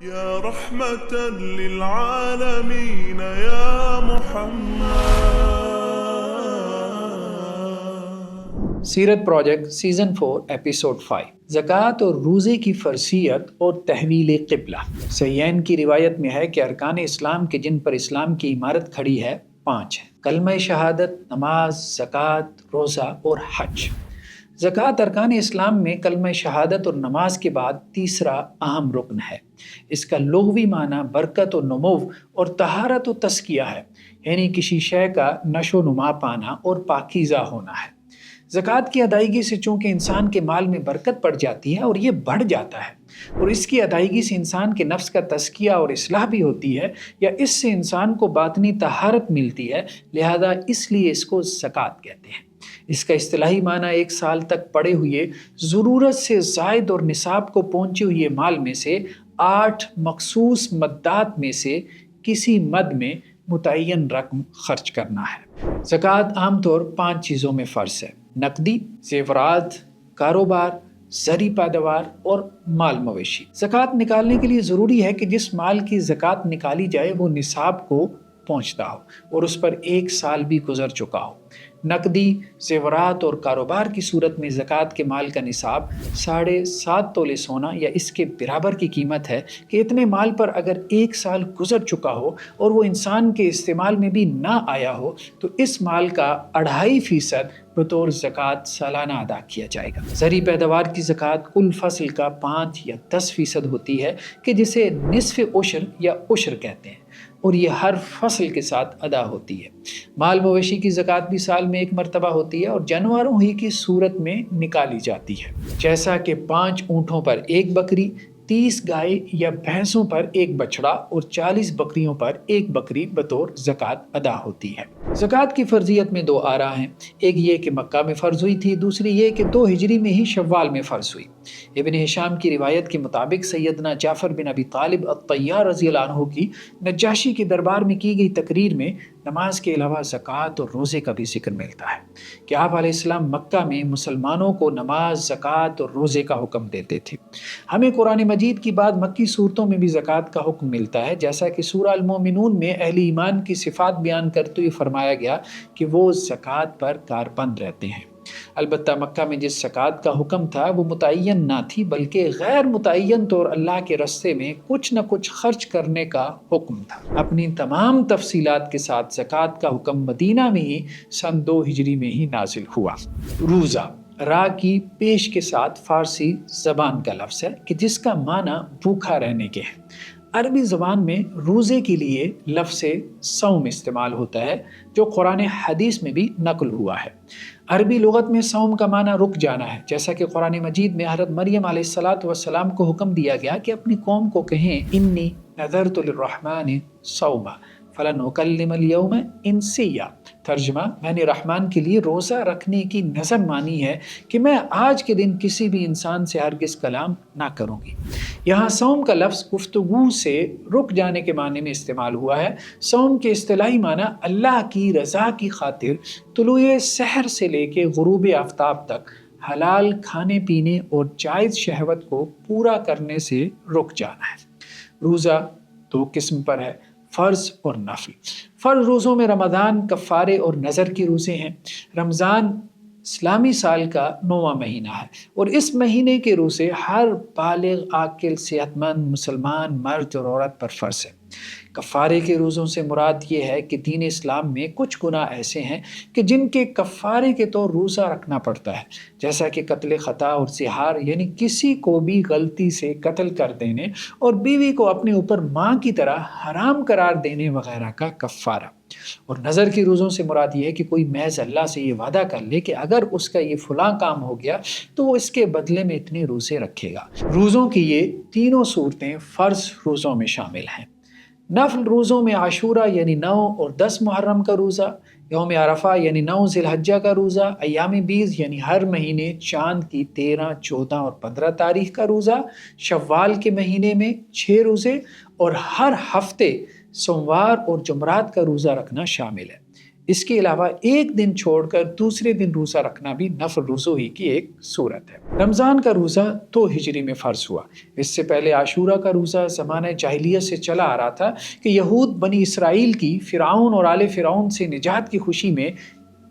يا رحمة للعالمين يا محمد. سیرت پروجیکٹ سیزن 4 ایپیسوڈ 5 زکوٰۃ اور روزے کی فرضیت اور تحویل قبلہ۔ صحیحین کی روایت میں ہے کہ ارکان اسلام کے جن پر اسلام کی عمارت کھڑی ہے 5 ہیں: کلمہ شہادت، نماز، زکوٰۃ، روزہ اور حج۔ زکوٰۃ ارکان اسلام میں کلمہ شہادت اور نماز کے بعد تیسرا اہم رکن ہے۔ اس کا لغوی معنی برکت و نمو اور طہارت و تزکیہ ہے، یعنی کسی شے کا نشو و نما پانا اور پاکیزہ ہونا ہے۔ زکوٰۃ کی ادائیگی سے چونکہ انسان کے مال میں برکت پڑ جاتی ہے اور یہ بڑھ جاتا ہے، اور اس کی ادائیگی سے انسان کے نفس کا تزکیہ اور اصلاح بھی ہوتی ہے، یا اس سے انسان کو باطنی طہارت ملتی ہے، لہذا اس لیے اس کو زکوٰۃ کہتے ہیں۔ اس کا اصطلاحی معنی 1 سال تک پڑے ہوئے ضرورت سے زائد اور نصاب کو پہنچے ہوئے مال میں سے 8 مخصوص مدات میں سے کسی مد میں متعین رقم خرچ کرنا ہے۔ زکوٰۃ عام طور 5 چیزوں میں فرض ہے: نقدی، زیورات، کاروبار، زرعی پیداوار اور مال مویشی۔ زکوٰۃ نکالنے کے لیے ضروری ہے کہ جس مال کی زکوٰۃ نکالی جائے وہ نصاب کو پہنچتا ہو اور اس پر 1 سال بھی گزر چکا ہو۔ نقدی، زیورات اور کاروبار کی صورت میں زکوٰۃ کے مال کا نصاب 7.5 تولے سونا یا اس کے برابر کی قیمت ہے کہ اتنے مال پر اگر 1 سال گزر چکا ہو اور وہ انسان کے استعمال میں بھی نہ آیا ہو تو اس مال کا 2.5% بطور زکوٰۃ سالانہ ادا کیا جائے گا۔ زرعی پیداوار کی زکوٰۃ کل فصل کا 5 یا 10% ہوتی ہے کہ جسے نصف عشر یا عشر کہتے ہیں، اور یہ ہر فصل کے ساتھ ادا ہوتی ہے۔ مال مویشی کی زکوٰۃ بھی سال میں 1 مرتبہ ہوتی ہے اور جانوروں ہی کی صورت میں نکالی جاتی ہے، جیسا کہ 5 اونٹوں پر 1 بکری، 30 گائے یا بھینسوں پر 1 بچڑا اور 40 بکریوں پر 1 بکری بطور زکوٰۃ ادا ہوتی ہے۔ زکوٰۃ کی فرضیت میں 2 آراء ہیں، ایک یہ کہ مکہ میں فرض ہوئی تھی، دوسری یہ کہ 2 ہجری میں ہی شوال میں فرض ہوئی۔ ابن ہشام کی روایت کے مطابق سیدنا جعفر بن ابی طالب الطیار رضی اللہ عنہ کی نجاشی کے دربار میں کی گئی تقریر میں نماز کے علاوہ زکوٰۃ اور روزے کا بھی ذکر ملتا ہے کہ آپ علیہ السلام مکہ میں مسلمانوں کو نماز، زکوٰۃ اور روزے کا حکم دیتے تھے۔ ہمیں قرآن مجید کی بعد مکی صورتوں میں بھی زکوٰۃ کا حکم ملتا ہے، جیسا کہ سورہ المومنون میں اہل ایمان کی صفات بیان کرتے ہوئے فرمایا گیا کہ وہ زکوٰۃ پر کاربند رہتے ہیں۔ البتہ مکہ میں جس زکوٰۃ کا حکم تھا وہ متعین نہ تھی، بلکہ غیر متعین طور اللہ کے راستے میں کچھ نہ کچھ خرچ کرنے کا حکم تھا۔ اپنی تمام تفصیلات کے ساتھ زکوٰۃ کا حکم مدینہ میں ہی سن 2 ہجری میں ہی نازل ہوا۔ روزہ را کی پیش کے ساتھ فارسی زبان کا لفظ ہے کہ جس کا معنی بھوکا رہنے کے ہے۔ عربی زبان میں روزے کے لیے لفظ صوم استعمال ہوتا ہے جو قرآن حدیث میں بھی نقل ہوا ہے۔ عربی لغت میں صوم کا معنی رک جانا ہے، جیسا کہ قرآن مجید میں حضرت مریم علیہ السلام کو حکم دیا گیا کہ اپنی قوم کو کہیں انی نذرت للرحمن صوما فلن اکلم اليوم انسیا۔ ترجمہ: میں نے رحمان کے لیے روزہ رکھنے کی نظر مانی ہے کہ میں آج کے دن کسی بھی انسان سے ہرگز کلام نہ کروں گی۔ یہاں صوم کا لفظ گفتگو سے رک جانے کے معنی میں استعمال ہوا ہے۔ صوم کے اصطلاحی معنی اللہ کی رضا کی خاطر طلوع سحر سے لے کے غروب آفتاب تک حلال کھانے پینے اور جائز شہوت کو پورا کرنے سے رک جانا ہے۔ روزہ 2 قسم پر ہے: فرض اور نفل۔ فرض روزوں میں رمضان، کفارے اور نظر کے روزے ہیں۔ رمضان اسلامی سال کا 9واں مہینہ ہے اور اس مہینے کے روزے ہر بالغ، عاقل، صحت مند مسلمان مرد اور عورت پر فرض ہے۔ کفارے کے روزوں سے مراد یہ ہے کہ دین اسلام میں کچھ گناہ ایسے ہیں کہ جن کے کفارے کے طور روزہ رکھنا پڑتا ہے، جیسا کہ قتل خطا اور زہار، یعنی کسی کو بھی غلطی سے قتل کر دینے اور بیوی کو اپنے اوپر ماں کی طرح حرام قرار دینے وغیرہ کا کفارہ۔ اور نظر کے روزوں سے مراد یہ ہے کہ کوئی محض اللہ سے یہ وعدہ کر لے کہ اگر اس کا یہ فلاں کام ہو گیا تو وہ اس کے بدلے میں اتنے روزے رکھے گا۔ روزوں کی یہ تینوں صورتیں فرض روزوں میں شامل ہیں۔ نفل روزوں میں عاشورہ یعنی 9 اور 10 محرم کا روزہ، یوم عرفہ یعنی 9 ذی الحجہ کا روزہ، ایام بیض یعنی ہر مہینے چاند کی 13، 14 اور 15 تاریخ کا روزہ، شوال کے مہینے میں 6 روزے اور ہر ہفتے سوموار اور جمعرات کا روزہ رکھنا شامل ہے۔ اس کے علاوہ ایک دن چھوڑ کر دوسرے دن روزہ رکھنا بھی نفل روزوں ہی کی ایک صورت ہے۔ رمضان کا روزہ 2 ہجری میں فرض ہوا۔ اس سے پہلے عاشورہ کا روزہ زمانہ جاہلیت سے چلا آ رہا تھا کہ یہود بنی اسرائیل کی فرعون اور آل فرعون سے نجات کی خوشی میں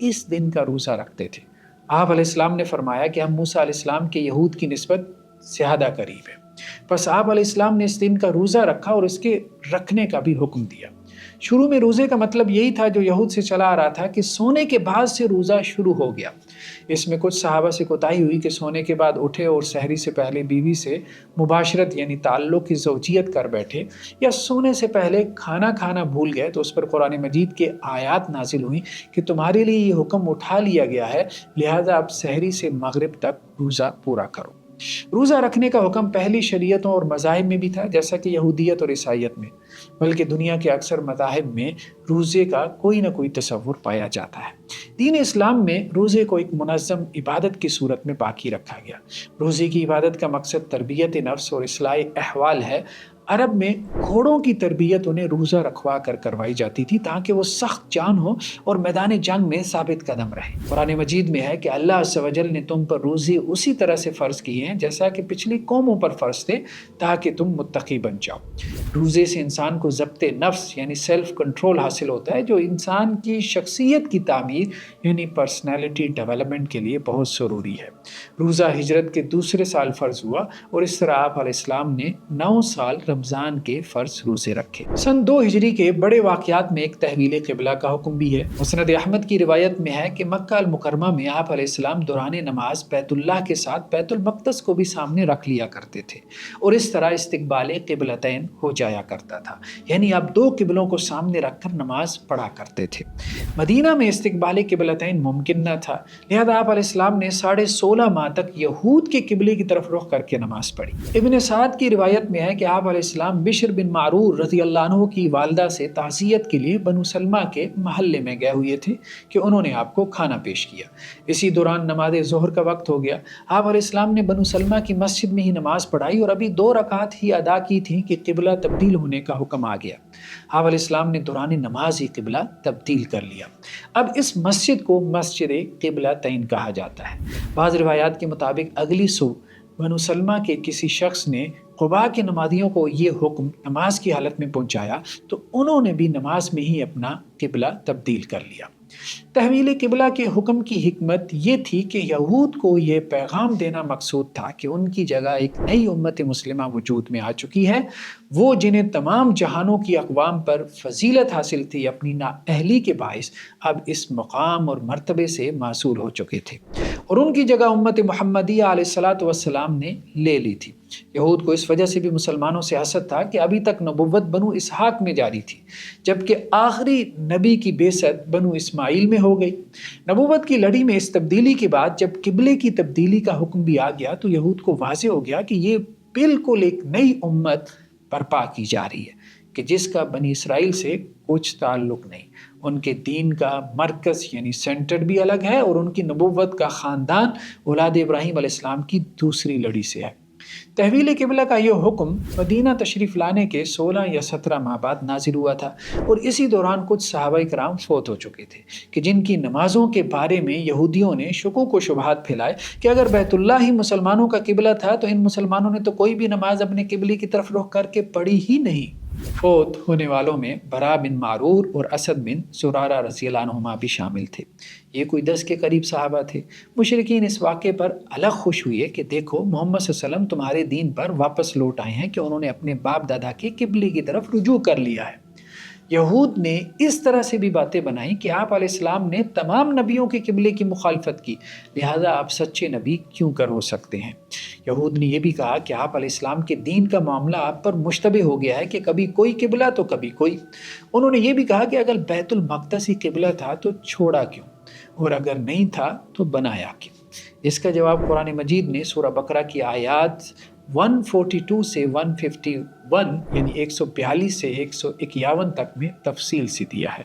اس دن کا روزہ رکھتے تھے۔ آپ علیہ السلام نے فرمایا کہ ہم موسیٰ علیہ السلام کے یہود کی نسبت زیادہ قریب ہیں، پس آپ علیہ السلام نے اس دن کا روزہ رکھا اور اس کے رکھنے کا بھی حکم دیا۔ شروع میں روزے کا مطلب یہی تھا جو یہود سے چلا آ رہا تھا کہ سونے کے بعد سے روزہ شروع ہو گیا۔ اس میں کچھ صحابہ سے کوتاہی ہوئی کہ سونے کے بعد اٹھے اور سحری سے پہلے بیوی سے مباشرت یعنی تعلق کی زوجیت کر بیٹھے، یا سونے سے پہلے کھانا کھانا بھول گئے، تو اس پر قرآن مجید کے آیات نازل ہوئیں کہ تمہارے لیے یہ حکم اٹھا لیا گیا ہے، لہذا اب سحری سے مغرب تک روزہ پورا کرو۔ روزہ رکھنے کا حکم پہلی شریعتوں اور مذاہب میں بھی تھا، جیسا کہ یہودیت اور عیسائیت میں، بلکہ دنیا کے اکثر مذاہب میں روزے کا کوئی نہ کوئی تصور پایا جاتا ہے۔ دین اسلام میں روزے کو ایک منظم عبادت کی صورت میں باقی رکھا گیا۔ روزے کی عبادت کا مقصد تربیت نفس اور اصلاح احوال ہے۔ عرب میں گھوڑوں کی تربیت انہیں روزہ رکھوا کر کروائی جاتی تھی تاکہ وہ سخت جان ہو اور میدان جنگ میں ثابت قدم رہے۔ قرآن مجید میں ہے کہ اللہ عز و جل نے تم پر روزے اسی طرح سے فرض کیے ہیں جیسا کہ پچھلی قوموں پر فرض تھے تاکہ تم متقی بن جاؤ۔ روزے سے انسان کو ضبط نفس یعنی سیلف کنٹرول حاصل ہوتا ہے، جو انسان کی شخصیت کی تعمیر یعنی پرسنالٹی ڈیولپمنٹ کے لیے بہت ضروری ہے۔ روزہ ہجرت کے دوسرے سال فرض ہوا اور اس طرح آپ علیہ السلام نے 9 سال رمضان کے فرض روزے رکھے۔ سن 2 ہجری کے بڑے واقعات میں ایک تحویل قبلہ کا حکم بھی ہے۔ مسند احمد کی روایت میں ہے کہ مکہ المکرمہ میں آپ علیہ السلام دوران نماز بیت اللہ کے ساتھ بیت المقدس کو بھی سامنے رکھ لیا کرتے تھے، اور اس طرح استقبال قبلتین ہو جایا کرتا تھا، یعنی آپ 2 قبلوں کو سامنے رکھ کر نماز پڑھا کرتے تھے۔ مدینہ میں استقبال قبلتین ممکن نہ تھا، لہذا آپ علیہ السلام نے 16.5 ماہ تک یہود کے قبلے کی طرف رخ کر کے نماز پڑھی۔ ابن سعد کی روایت میں ہے کہ آپ علیہ السلام بشر بن معرور رضی اللہ عنہ کی والدہ سے تعزیت کے لیے بنو سلمہ کے محلے میں گئے ہوئے تھے کہ انہوں نے آپ کو کھانا پیش کیا۔ اسی دوران نماز ظہر کا وقت ہو گیا۔ آپ علیہ السلام نے بنو سلمہ کی مسجد میں ہی نماز پڑھائی اور ابھی 2 رکعت ہی ادا کی تھی کہ قبلہ تبدیل ہونے کا حکم آ گیا۔ آپ علیہ السلام نے دوران نماز ہی قبلہ تبدیل کر لیا۔ اب اس مسجد کو مسجد قبلہ تین کہا جاتا ہے۔ بعض روایات کے مطابق اگلی صبح بنو سلمہ کے کسی شخص نے قباء کے نمازیوں کو یہ حکم نماز کی حالت میں پہنچایا تو انہوں نے بھی نماز میں ہی اپنا قبلہ تبدیل کر لیا۔ تحویل قبلہ کے حکم کی حکمت یہ تھی کہ یہود کو یہ پیغام دینا مقصود تھا کہ ان کی جگہ ایک نئی امت مسلمہ وجود میں آ چکی ہے، وہ جنہیں تمام جہانوں کی اقوام پر فضیلت حاصل تھی، اپنی نااہلی کے باعث اب اس مقام اور مرتبے سے معزول ہو چکے تھے، اور ان کی جگہ امت محمدیہ علیہ السلام نے لے لی تھی۔ یہود کو اس وجہ سے بھی مسلمانوں سے حسد تھا کہ ابھی تک نبوت بنو اسحاق میں جاری تھی، جبکہ آخری نبی کی بعثت بنو اسماعیل میں ہو گئی۔ نبوت کی لڑی میں اس تبدیلی کے بعد جب قبلے کی تبدیلی کا حکم بھی آ گیا تو یہود کو واضح ہو گیا کہ یہ بالکل ایک نئی امت برپا کی جا رہی ہے کہ جس کا بنی اسرائیل سے کچھ تعلق نہیں۔ ان کے دین کا مرکز یعنی سینٹر بھی الگ ہے، اور ان کی نبوت کا خاندان اولاد ابراہیم علیہ السلام کی دوسری لڑی سے ہے۔ تحویل قبلہ کا یہ حکم مدینہ تشریف لانے کے 16 یا 17 ماہ بعد نازل ہوا تھا، اور اسی دوران کچھ صحابہ کرام فوت ہو چکے تھے کہ جن کی نمازوں کے بارے میں یہودیوں نے شکوک و شبہات پھیلائے کہ اگر بیت اللہ ہی مسلمانوں کا قبلہ تھا تو ان مسلمانوں نے تو کوئی بھی نماز اپنے قبلے کی طرف رخ کر کے پڑھی ہی نہیں۔ فوت ہونے والوں میں برا بن معرور اور اسد بن زرارہ رضی اللہ عنہما بھی شامل تھے۔ یہ کوئی 10 کے قریب صحابہ تھے۔ مشرکین اس واقعے پر الگ خوش ہوئے کہ دیکھو محمد صلی اللہ علیہ وسلم تمہارے دین پر واپس لوٹ آئے ہیں کہ انہوں نے اپنے باپ دادا کے قبلے کی طرف رجوع کر لیا ہے۔ یہود نے اس طرح سے بھی باتیں بنائیں کہ آپ علیہ السلام نے تمام نبیوں کے قبلے کی مخالفت کی، لہذا آپ سچے نبی کیوں کر ہو سکتے ہیں۔ یہود نے یہ بھی کہا کہ آپ علیہ السلام کے دین کا معاملہ آپ پر مشتبہ ہو گیا ہے کہ کبھی کوئی قبلہ تو کبھی کوئی۔ انہوں نے یہ بھی کہا کہ اگر بیت المقدس ہی قبلہ تھا تو چھوڑا کیوں، اور اگر نہیں تھا تو بنایا کیوں۔ اس کا جواب قرآن مجید نے سورہ بقرہ کی آیات 142 سے 151 یعنی 142 سے 151 تک میں تفصیل سے دیا ہے۔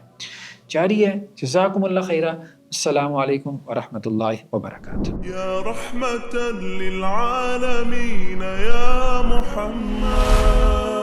جاری ہے۔ جزاکم اللہ خیرہ۔ السلام علیکم ورحمۃ اللہ وبرکاتہ۔ یا رحمة للعالمین یا محمد